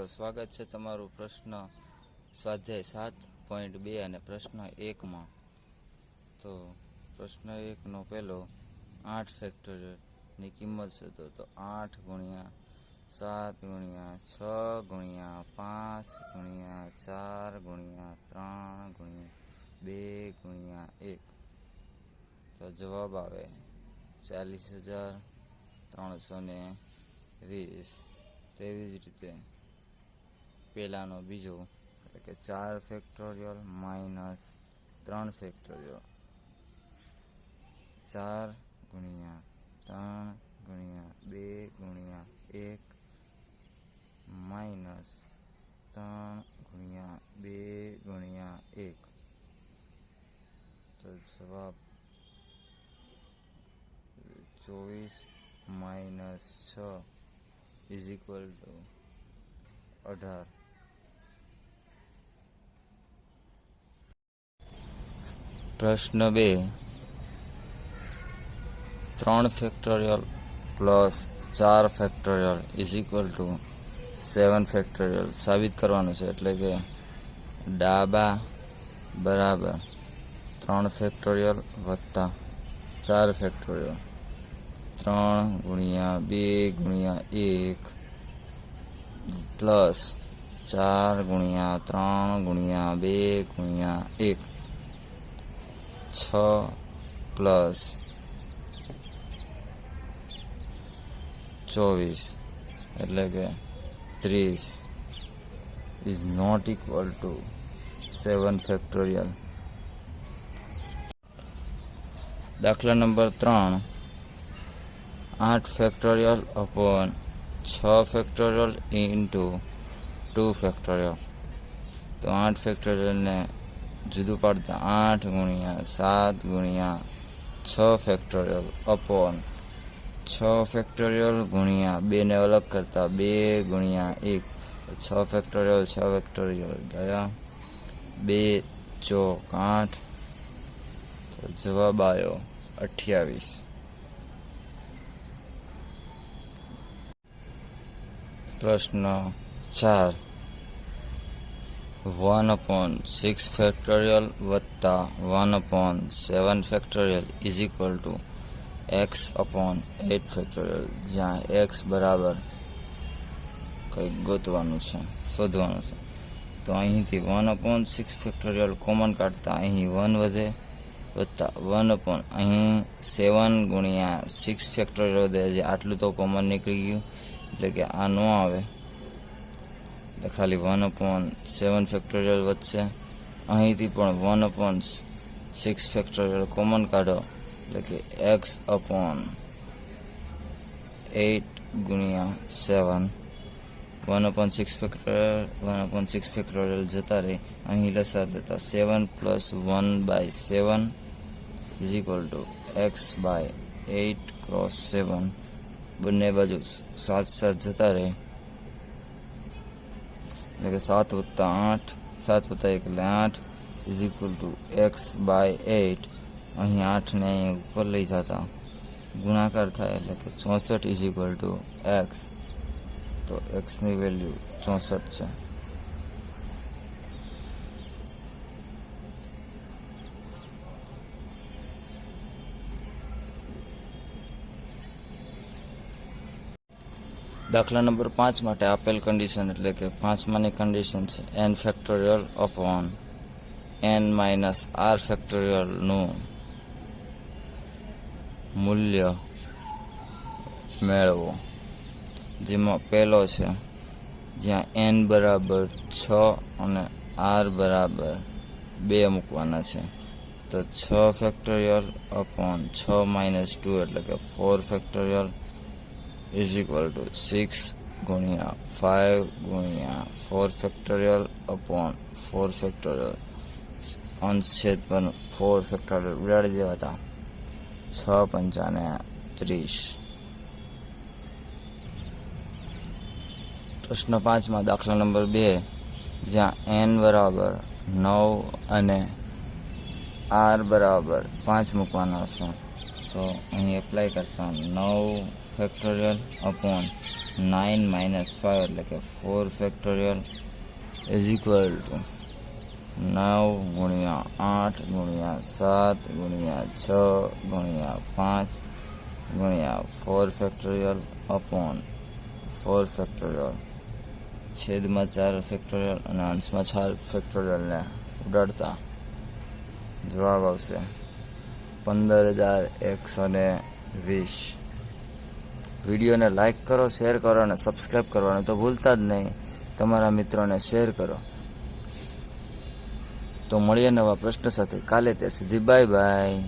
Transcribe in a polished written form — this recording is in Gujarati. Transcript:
મિત્રો, સ્વાગત છે તમારું પ્રશ્ન સ્વાધ્યાય 7.2 અને પ્રશ્ન 1માં. તો પ્રશ્ન 1નો પહેલો 8 ફેક્ટોરિયલની કિંમત શોધો. તો 8 ગુણ્યા 7 ગુણ્યા 6 ગુણ્યા 5 ગુણ્યા 4 ગુણ્યા 3 ગુણ્યા 2 ગુણ્યા 1. તો જવાબ આવે 40,320. તેવી જ રીતે પહેલાંનો બીજો એટલે કે 4 ફેક્ટોરિયલ માઇનસ 3 ફેક્ટોરિયલ. 4 ગુણ્યા 3 ગુણ્યા 2 ગુણ્યા 1 માઇનસ 3 ગુણ્યા 2 ગુણ્યા 1. તો જવાબ 24 માઇનસ 6 ઇઝ ઇક્વલ ટુ 18. પ્રશ્ન 2 3 factorial plus 4 factorial is equal to 7 factorial સાબિત કરવાનું છે. એટલે કે ડાબા બરાબર 3 ફેક્ટોરિયલ વત્તા 4 ફેક્ટોરિયલ. 3 ગુણ્યા 2 ગુણ્યા 1 પ્લસ 4 ગુણ્યા 3 ગુણ્યા 2 ગુણ્યા 1. 6 પ્લસ 24 એટલે કે 30 is not equal to 7 factorial. દાખલા number 3 8 factorial upon 6 factorial into 2 factorial. તો 8 ફેક્ટોરિયલને જુદું પાડતા 8 ગુણ્યા 7 ગુણ્યા 6 ફેક્ટોરિયલ અપોન 6 ફેક્ટોરિયલ ગુણ્યા 2 ને અલગ કરતા 2 ગુણ્યા 1. 6 ફેક્ટોરિયલ ગયા 2 ચોક 8. તો જવાબ આવ્યો 28. પ્રશ્ન 4 1/6 ફેક્ટોરિયલ વત્તા 1/7 factorial is equal to x/8 factorial. જ્યાં x બરાબર કંઈક ગોતવાનું છે, શોધવાનું છે. તો અહીંથી 1/6 ફેક્ટોરિયલ કોમન કાઢતા અહીં 1 વધે વત્તા 1 અહીં 7 ગુણ્યા 6 ફેક્ટોરિયલ વધે. જે આટલું તો કોમન નીકળી ગયું એટલે કે આ ન આવે, એટલે ખાલી 1/7 ફેક્ટોરિયલ વધશે. અહીંથી પણ 1/6 ફેક્ટોરિયલ કોમન કાઢો એટલે કે x/8 ગુણ્યા 7. 1/6 ફેક્ટોરિયલ જતા રહી. અહીં લસા લેતા 7 plus 1/7 is equal to x/8 cross 7. બંને બાજુ 7 જતા રહે એટલે કે 7 વત્તા 8, 7 વત્તા 1 એટલે 8 ઇઝ ઇક્વલ ટુ x/8. અહીં 8 ને અહીં ઉપર લઈ જતા ગુણાકાર થાય એટલે કે 64 ઇઝ ઇક્વલ ટુ x. તો એક્સની વેલ્યુ 64 છે. દાખલા નંબર 5 માટે આપેલ કન્ડિશન એટલે કે 5માની કન્ડિશન છે n factorial upon n minus r ફેક્ટોરિયલનું મૂલ્ય મેળવો. જેમાં પહેલો છે જ્યાં n બરાબર 6 અને r બરાબર 2 મૂકવાના છે. તો 6 ફેક્ટોરિયલ અપોન 6 માઇનસ 2 એટલે કે 4 ફેક્ટોરિયલ ઇઝ ઇક્વલ ટુ 6 ગુણ્યા 5 ગુણ્યા 4 ફેક્ટોરિયલ અપોન 4 ફેક્ટોરિયલ. અંશછેદ પર 4 ફેક્ટોરિયલ ઉડાડી દેવાતા 6 પંચાને 30. પ્રશ્ન 5માં દાખલા નંબર 2 જ્યાં n બરાબર 9 અને r બરાબર 5 મૂકવાના છે. તો અહીં એપ્લાય કરતા 9 ફેક્ટોરિયલ અપોન 9 માઇનસ 5 એટલે કે 4 ફેક્ટોરિયલ ઇઝ ઇક્વલ ટુ 9 ગુણ્યા 8 ગુણ્યા 7 ગુણ્યા 6 ગુણ્યા 5 ગુણ્યા 4 ફેક્ટોરિયલ અપોન 4 ફેક્ટોરિયલ છેદમાં 4 ફેક્ટોરિયલ અને અંશમાં 4 ફેક્ટોરિયલને ઉડાડતા જવાબ આવશે 15,120. વિડીયોને લાઈક કરો, શેર કરો અને સબસ્ક્રાઈબ કરવાનું તો ભૂલતા જ નહીં. તમારા મિત્રોને શેર કરો. તો મળીએ નવા પ્રશ્ન સાથે કાલે. ત્યાં સુધી બાય બાય.